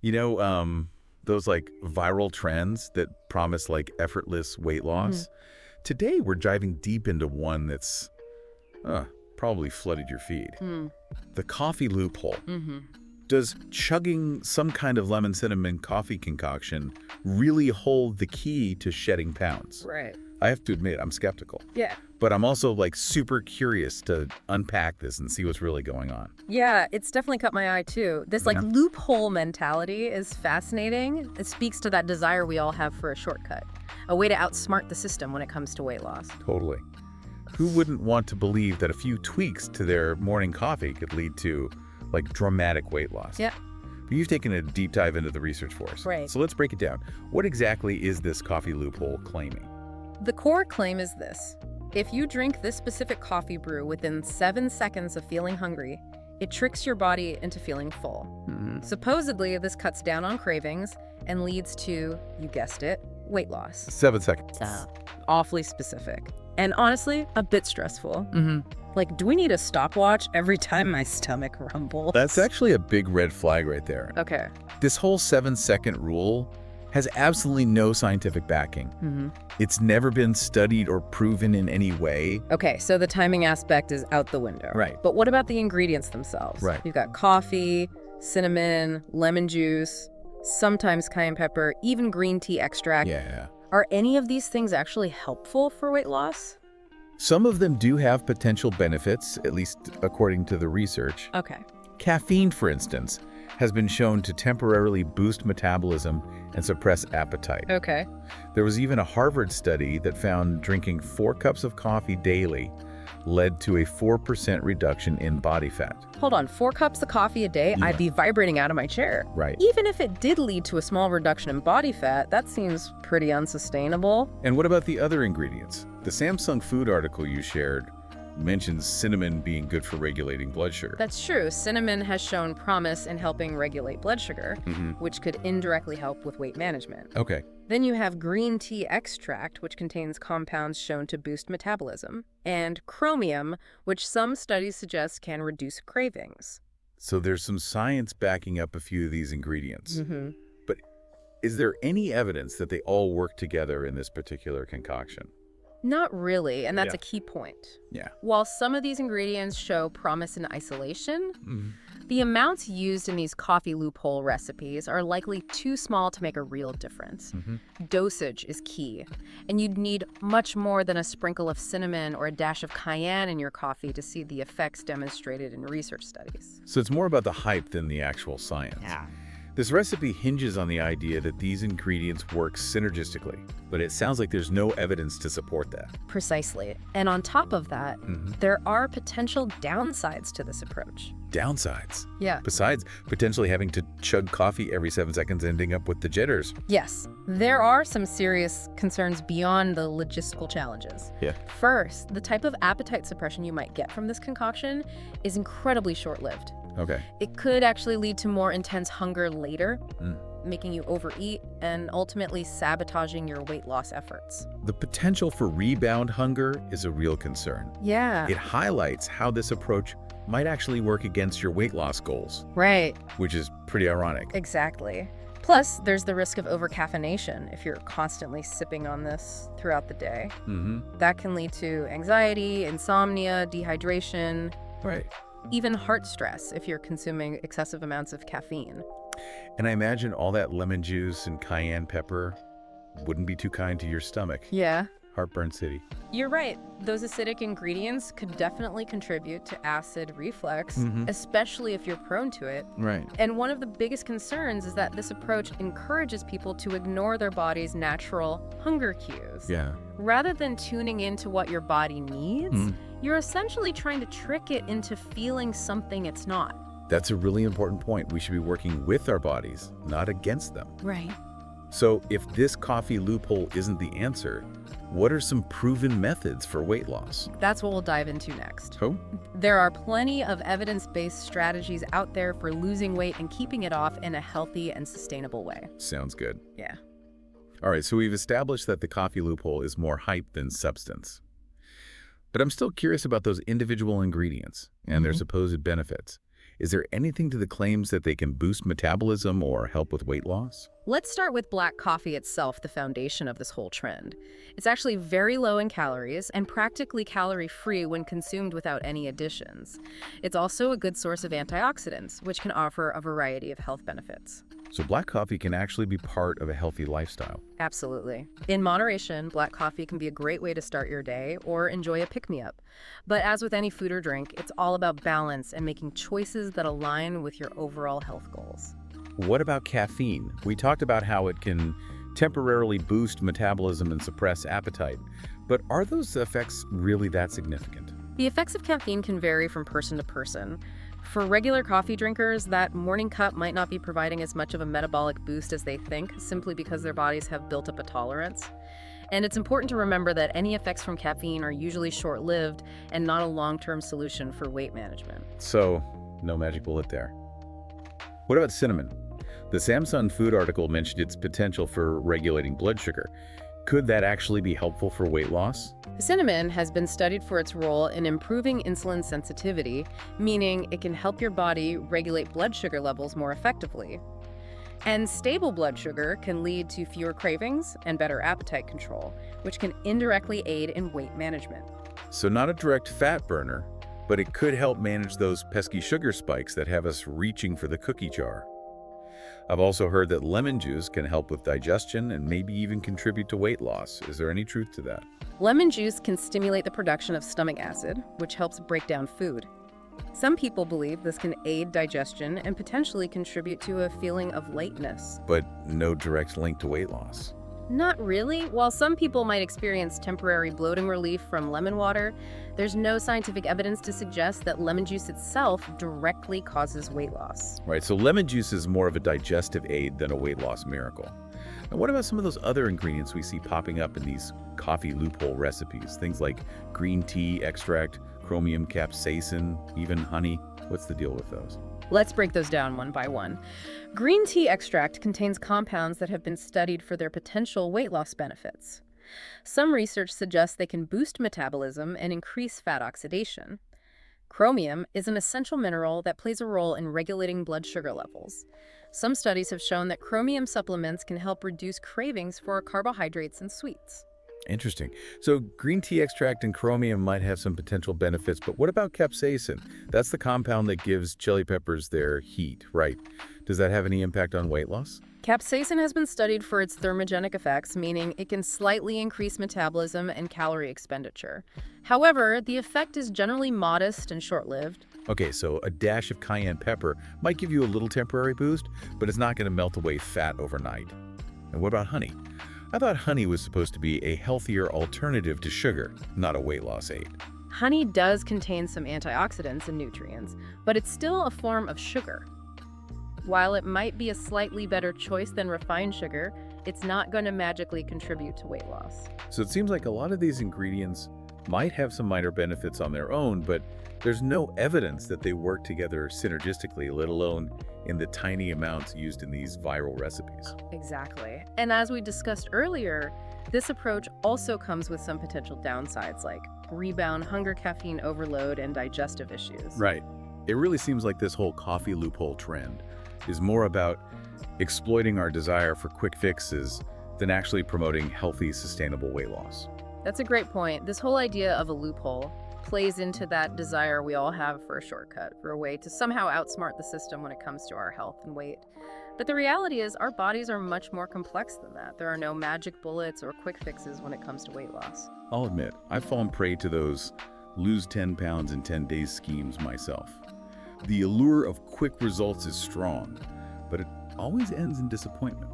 You know, those like viral trends that promise like effortless weight Mhm. loss? Today, we're diving deep into one that's uh, probably flooded your feed. Mm. The coffee loophole. Mm-hmm. Does chugging some kind of lemon cinnamon coffee concoction really hold the key to shedding pounds? Right. I have to admit, I'm skeptical. Yeah. But I'm also like super curious to unpack this and see what's really going on. Yeah, it's definitely caught my eye too. This Yeah, loophole mentality is fascinating. It speaks to that desire we all have for a shortcut, a way to outsmart the system when it comes to weight loss. totally. Who wouldn't want to believe that a few tweaks to their morning coffee could lead to like dramatic weight loss? Yeah. But you've taken a deep dive into the research for us. Right. So let's break it down. What exactly is this coffee loophole claiming? The core claim is this. If you drink this specific coffee brew within 7 seconds of feeling hungry, it tricks your body into feeling full. Supposedly, this cuts down on cravings and leads to, you guessed it, weight loss. 7 seconds. Awfully specific. And honestly, a bit stressful. Mm-hmm. Like, do we need a stopwatch every time my stomach rumbles? That's actually a big red flag right there. Okay. This whole 7-second rule has absolutely no scientific backing. Mm-hmm. It's never been studied or proven in any way. Okay, so the timing aspect is out the window. Right. But what about the ingredients themselves? Right. You've got coffee, cinnamon, lemon juice, sometimes cayenne pepper, even green tea extract. Yeah. Are any of these things actually helpful for weight loss? Some of them do have potential benefits, at least according to the research. Okay. Caffeine, for instance, has been shown to temporarily boost metabolism and suppress appetite. Okay. There was even a Harvard study that found drinking 4 cups of coffee daily led to a 4% reduction in body fat. Hold on, 4 cups of coffee a day, Yeah. I'd be vibrating out of my chair. Right. Even if it did lead to a small reduction in body fat, that seems pretty unsustainable. And what about the other ingredients? The Samsung food article you shared mentions cinnamon being good for regulating blood sugar. That's true. Cinnamon has shown promise in helping regulate blood sugar, which could indirectly help with weight management. Okay. Then you have green tea extract, which contains compounds shown to boost metabolism, and chromium, which some studies suggest can reduce cravings. So there's some science backing up a few of these ingredients. Mm-hmm. But is there any evidence that they all work together in this particular concoction? Not really, and that's Yeah. a key point. Yeah. While some of these ingredients show promise in isolation, the amounts used in these coffee loophole recipes are likely too small to make a real difference. Dosage is key, and you'd need much more than a sprinkle of cinnamon or a dash of cayenne in your coffee to see the effects demonstrated in research studies. So it's more about the hype than the actual science. Yeah. This recipe hinges on the idea that these ingredients work synergistically, but it sounds like there's no evidence to support that. Precisely. And on top of that, there are potential downsides to this approach. Downsides. Yeah. Besides potentially having to chug coffee every 7 seconds, ending up with the jitters. Yes, there are some serious concerns beyond the logistical challenges. Yeah. First, the type of appetite suppression you might get from this concoction is incredibly short-lived. Okay. It could actually lead to more intense hunger later, making you overeat and ultimately sabotaging your weight loss efforts. The potential for rebound hunger is a real concern. Yeah. It highlights how this approach might actually work against your weight loss goals, Right. which is pretty ironic. Exactly. Plus, there's the risk of overcaffeination if you're constantly sipping on this throughout the day. That can lead to anxiety, insomnia, dehydration, Right. even heart stress if you're consuming excessive amounts of caffeine. And I imagine all that lemon juice and cayenne pepper wouldn't be too kind to your stomach. Yeah. Heartburn City. You're right. Those acidic ingredients could definitely contribute to acid reflux, especially if you're prone to it. Right. And one of the biggest concerns is that this approach encourages people to ignore their body's natural hunger cues. Yeah. Rather than tuning into what your body needs, you're essentially trying to trick it into feeling something it's not. That's a really important point. We should be working with our bodies, not against them. Right. So if this coffee loophole isn't the answer, what are some proven methods for weight loss? That's what we'll dive into next. Oh, There are plenty of evidence-based strategies out there for losing weight and keeping it off in a healthy and sustainable way. sounds good. Yeah. All right, so we've established that the coffee loophole is more hype than substance. But I'm still curious about those individual ingredients and their supposed benefits. Is there anything to the claims that they can boost metabolism or help with weight loss? Let's start with black coffee itself, the foundation of this whole trend. It's actually very low in calories and practically calorie-free when consumed without any additions. It's also a good source of antioxidants, which can offer a variety of health benefits. So black coffee can actually be part of a healthy lifestyle. Absolutely. In moderation, black coffee can be a great way to start your day or enjoy a pick-me-up. But as with any food or drink, it's all about balance and making choices that align with your overall health goals. What about caffeine? We talked about how it can temporarily boost metabolism and suppress appetite. But are those effects really that significant? The effects of caffeine can vary from person to person. For regular coffee drinkers, that morning cup might not be providing as much of a metabolic boost as they think, simply because their bodies have built up a tolerance. And it's important to remember that any effects from caffeine are usually short-lived and not a long-term solution for weight management. So, no magic bullet there. What about cinnamon? The Samsung Food article mentioned its potential for regulating blood sugar. Could that actually be helpful for weight loss? Cinnamon has been studied for its role in improving insulin sensitivity, meaning it can help your body regulate blood sugar levels more effectively. And stable blood sugar can lead to fewer cravings and better appetite control, which can indirectly aid in weight management. So not a direct fat burner, but it could help manage those pesky sugar spikes that have us reaching for the cookie jar. I've also heard that lemon juice can help with digestion and maybe even contribute to weight loss. Is there any truth to that? Lemon juice can stimulate the production of stomach acid, which helps break down food. Some people believe this can aid digestion and potentially contribute to a feeling of lightness. But no direct link to weight loss. Not really. While some people might experience temporary bloating relief from lemon water, there's no scientific evidence to suggest that lemon juice itself directly causes weight loss. Right, so lemon juice is more of a digestive aid than a weight loss miracle. And what about some of those other ingredients we see popping up in these coffee loophole recipes? Things like green tea extract, chromium capsaicin, even honey. What's the deal with those? Let's break those down one by one. Green tea extract contains compounds that have been studied for their potential weight loss benefits. Some research suggests they can boost metabolism and increase fat oxidation. Chromium is an essential mineral that plays a role in regulating blood sugar levels. Some studies have shown that chromium supplements can help reduce cravings for carbohydrates and sweets. Interesting. So green tea extract and chromium might have some potential benefits, but what about capsaicin? That's the compound that gives chili peppers their heat, right? Does that have any impact on weight loss? Capsaicin has been studied for its thermogenic effects, meaning it can slightly increase metabolism and calorie expenditure. However, the effect is generally modest and short-lived. Okay, so a dash of cayenne pepper might give you a little temporary boost, but it's not going to melt away fat overnight. And what about honey? I thought honey was supposed to be a healthier alternative to sugar, not a weight loss aid. Honey does contain some antioxidants and nutrients, but it's still a form of sugar. While it might be a slightly better choice than refined sugar, it's not going to magically contribute to weight loss. So it seems like a lot of these ingredients might have some minor benefits on their own, but there's no evidence that they work together synergistically, let alone in the tiny amounts used in these viral recipes. Exactly. And as we discussed earlier, this approach also comes with some potential downsides like rebound hunger, caffeine overload, and digestive issues. Right. It really seems like this whole coffee loophole trend is more about exploiting our desire for quick fixes than actually promoting healthy, sustainable weight loss. That's a great point. This whole idea of a loophole plays into that desire we all have for a shortcut, for a way to somehow outsmart the system when it comes to our health and weight. But the reality is our bodies are much more complex than that. There are no magic bullets or quick fixes when it comes to weight loss. I'll admit, I've fallen prey to those lose 10 pounds in 10 days schemes myself. The allure of quick results is strong, but it always ends in disappointment.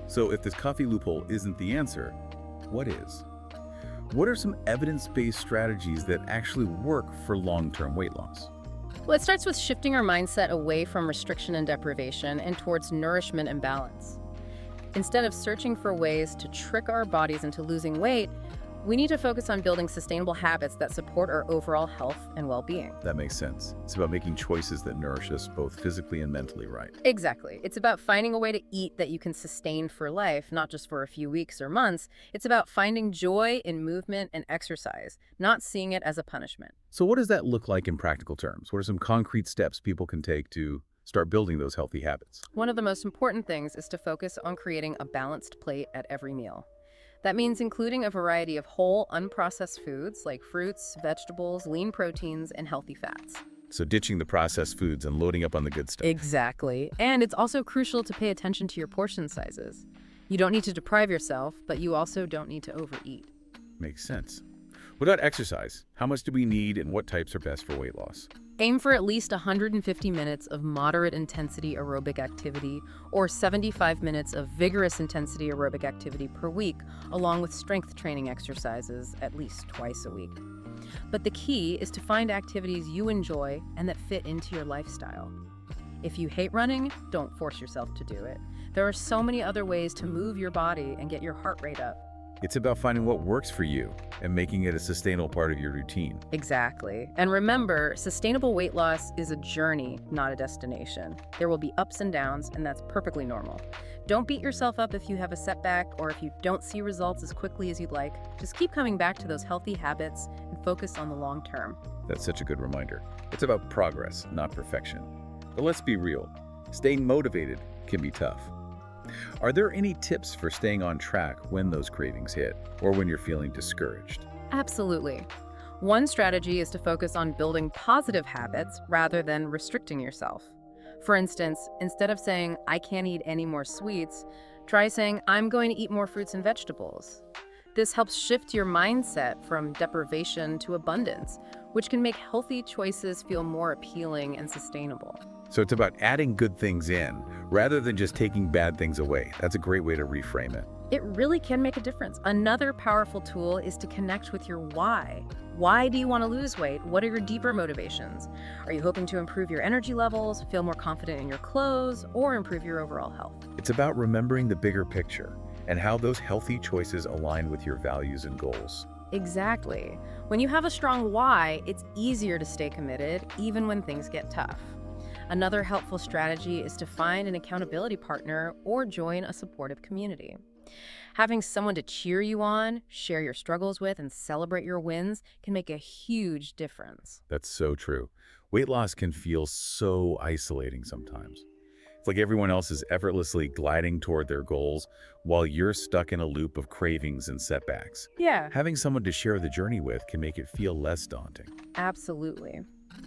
So if this coffee loophole isn't the answer, what is? What are some evidence-based strategies that actually work for long-term weight loss? Well, it starts with shifting our mindset away from restriction and deprivation and towards nourishment and balance. Instead of searching for ways to trick our bodies into losing weight, We need to focus on building sustainable habits that support our overall health and well-being. That makes sense. It's about making choices that nourish us both physically and mentally, right? Exactly. It's about finding a way to eat that you can sustain for life, not just for a few weeks or months. It's about finding joy in movement and exercise, not seeing it as a punishment. So what does that look like in practical terms? What are some concrete steps people can take to start building those healthy habits? One of the most important things is to focus on creating a balanced plate at every meal. That means including a variety of whole, unprocessed foods like fruits, vegetables, lean proteins, and healthy fats. So ditching the processed foods and loading up on the good stuff. Exactly. And it's also crucial to pay attention to your portion sizes. You don't need to deprive yourself, but you also don't need to overeat. Makes sense. What about exercise? How much do we need and what types are best for weight loss? Aim for at least 150 minutes of moderate intensity aerobic activity or 75 minutes of vigorous intensity aerobic activity per week, along with strength training exercises at least twice a week. But the key is to find activities you enjoy and that fit into your lifestyle. If you hate running, don't force yourself to do it. There are so many other ways to move your body and get your heart rate up. It's about finding what works for you and making it a sustainable part of your routine. Exactly. And remember, sustainable weight loss is a journey, not a destination. There will be ups and downs, and that's perfectly normal. Don't beat yourself up if you have a setback or if you don't see results as quickly as you'd like. Just keep coming back to those healthy habits and focus on the long term. That's such a good reminder. It's about progress, not perfection. But let's be real. Staying motivated can be tough. Are there any tips for staying on track when those cravings hit or when you're feeling discouraged? Absolutely. One strategy is to focus on building positive habits rather than restricting yourself. For instance, instead of saying, I can't eat any more sweets, try saying, I'm going to eat more fruits and vegetables. This helps shift your mindset from deprivation to abundance, which can make healthy choices feel more appealing and sustainable. So it's about adding good things in rather than just taking bad things away. That's a great way to reframe it. It really can make a difference. Another powerful tool is to connect with your why. Why do you want to lose weight? What are your deeper motivations? Are you hoping to improve your energy levels, feel more confident in your clothes, or improve your overall health? It's about remembering the bigger picture and how those healthy choices align with your values and goals. Exactly. When you have a strong why, it's easier to stay committed, even when things get tough. Another helpful strategy is to find an accountability partner or join a supportive community. Having someone to cheer you on, share your struggles with, and celebrate your wins can make a huge difference. That's so true. Weight loss can feel so isolating sometimes. It's like everyone else is effortlessly gliding toward their goals while you're stuck in a loop of cravings and setbacks. Yeah, Having someone to share the journey with can make it feel less daunting. absolutely.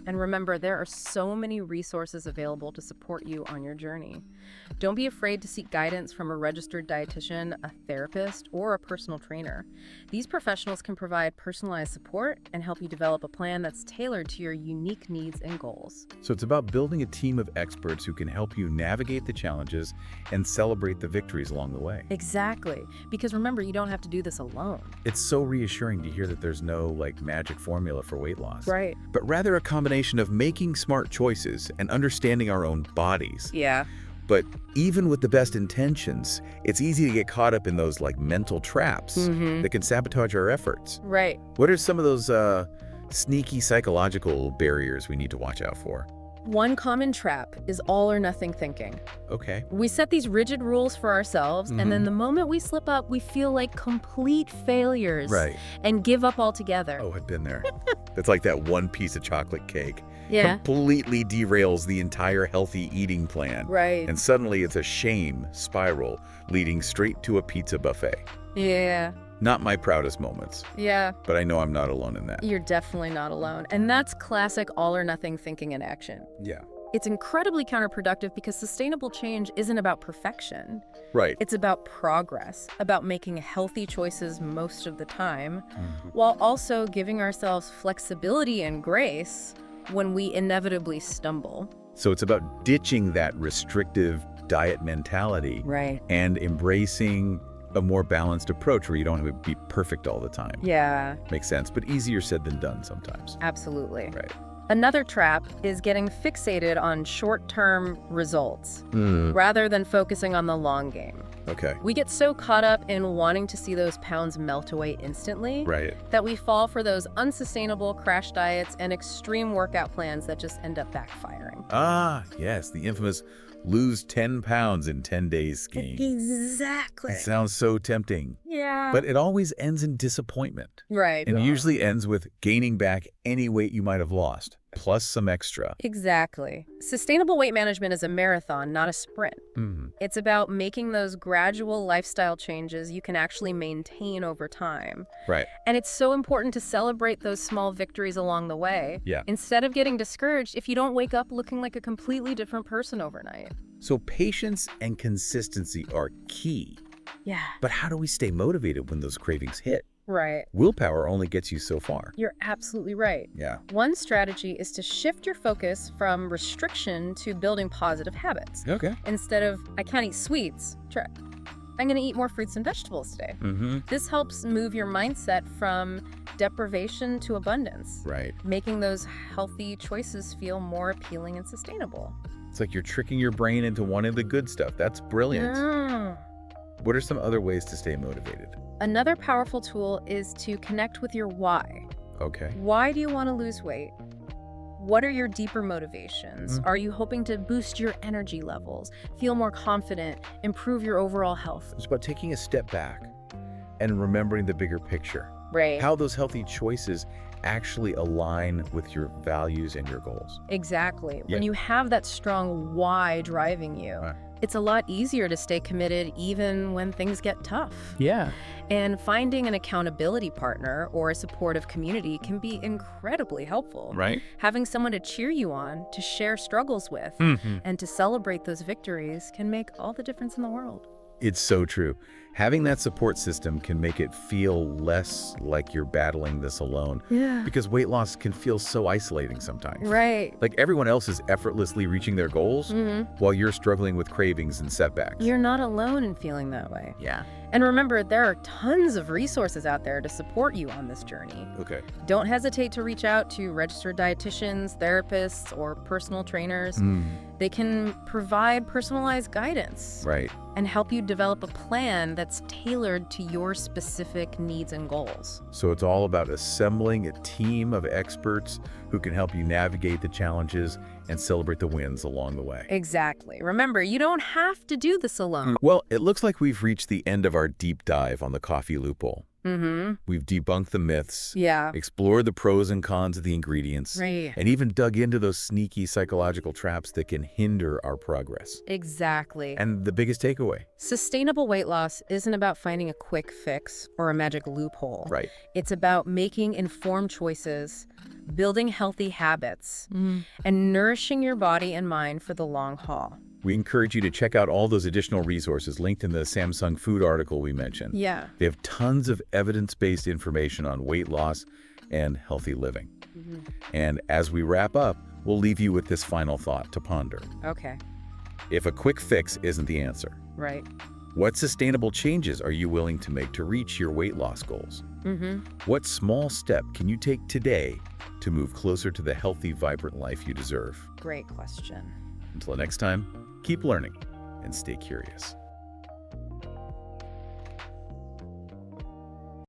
And remember, there are so many resources available to support you on your journey. Don't be afraid to seek guidance from a registered dietitian, a therapist, or a personal trainer. These professionals can provide personalized support and help you develop a plan that's tailored to your unique needs and goals. So it's about building a team of experts who can help you navigate the challenges and celebrate the victories along the way. Exactly. Because remember, you don't have to do this alone. It's so reassuring to hear that there's no magic formula for weight loss. Right. But rather a combination of making smart choices and understanding our own bodies. Yeah. But even with the best intentions, it's easy to get caught up in those mental traps that can sabotage our efforts. Right. What are some of those sneaky psychological barriers we need to watch out for? One common trap is all or nothing thinking. Okay. We set these rigid rules for ourselves, and then the moment we slip up, we feel like complete failures. Right. And give up altogether. Oh, I've been there. It's like that one piece of chocolate cake. Yeah. Completely derails the entire healthy eating plan. Right. And suddenly it's a shame spiral leading straight to a pizza buffet. Yeah. Not my proudest moments, Yeah. but I know I'm not alone in that. You're definitely not alone. And that's classic all or nothing thinking in action. Yeah. It's incredibly counterproductive because sustainable change isn't about perfection. Right. It's about progress, about making healthy choices most of the time, while also giving ourselves flexibility and grace when we inevitably stumble. So it's about ditching that restrictive diet mentality Right. and embracing a more balanced approach where you don't have to be perfect all the time. Yeah, Makes sense, but easier said than done sometimes. absolutely. Right. Another trap is getting fixated on short-term results rather than focusing on the long game. Okay. We get so caught up in wanting to see those pounds melt away instantly Right. that we fall for those unsustainable crash diets and extreme workout plans that just end up backfiring. Ah, yes, the infamous lose 10 pounds in 10 days scheme. Exactly. It sounds so tempting, Yeah. but it always ends in disappointment. Right. And usually ends with gaining back any weight you might have lost, plus some extra. Exactly. Sustainable weight management is a marathon, not a sprint. It's about making those gradual lifestyle changes you can actually maintain over time. Right. And it's so important to celebrate those small victories along the way. Yeah. Instead of getting discouraged if you don't wake up looking like a completely different person overnight. So patience and consistency are key. Yeah. But how do we stay motivated when those cravings hit? Right. Willpower only gets you so far. You're absolutely right. Yeah. One strategy is to shift your focus from restriction to building positive habits. Okay. Instead of, I can't eat sweets, try, I'm going to eat more fruits and vegetables today. This helps move your mindset from deprivation to abundance, Right. making those healthy choices feel more appealing and sustainable. It's like you're tricking your brain into wanting the good stuff. That's brilliant. What are some other ways to stay motivated? Another powerful tool is to connect with your why. Okay. Why do you want to lose weight? What are your deeper motivations? Are you hoping to boost your energy levels, feel more confident, improve your overall health? It's about taking a step back and remembering the bigger picture. Right. How those healthy choices actually align with your values and your goals. Exactly. Yeah. When you have that strong why driving you, it's a lot easier to stay committed even when things get tough. Yeah. And finding an accountability partner or a supportive community can be incredibly helpful. Right. Having someone to cheer you on, to share struggles with, and to celebrate those victories can make all the difference in the world. It's so true. Having that support system can make it feel less like you're battling this alone. Yeah. Because weight loss can feel so isolating sometimes. Right. Like everyone else is effortlessly reaching their goals while you're struggling with cravings and setbacks. You're not alone in feeling that way. Yeah. And remember, there are tons of resources out there to support you on this journey. Okay. Don't hesitate to reach out to registered dietitians, therapists, or personal trainers. They can provide personalized guidance Right. and help you develop a plan that's tailored to your specific needs and goals. So it's all about assembling a team of experts who can help you navigate the challenges and celebrate the wins along the way. Exactly. Remember, you don't have to do this alone. Well, it looks like we've reached the end of our deep dive on the coffee loophole. We've debunked the myths, Yeah. explored the pros and cons of the ingredients, Right. and even dug into those sneaky psychological traps that can hinder our progress. Exactly. And the biggest takeaway. Sustainable weight loss isn't about finding a quick fix or a magic loophole. Right. It's about making informed choices, building healthy habits, and nourishing your body and mind for the long haul. We encourage you to check out all those additional resources linked in the Samsung food article we mentioned. Yeah. They have tons of evidence-based information on weight loss and healthy living. And as we wrap up, we'll leave you with this final thought to ponder. Okay. If a quick fix isn't the answer, Right. what sustainable changes are you willing to make to reach your weight loss goals? What small step can you take today to move closer to the healthy, vibrant life you deserve? Great question. Until next time, keep learning and stay curious.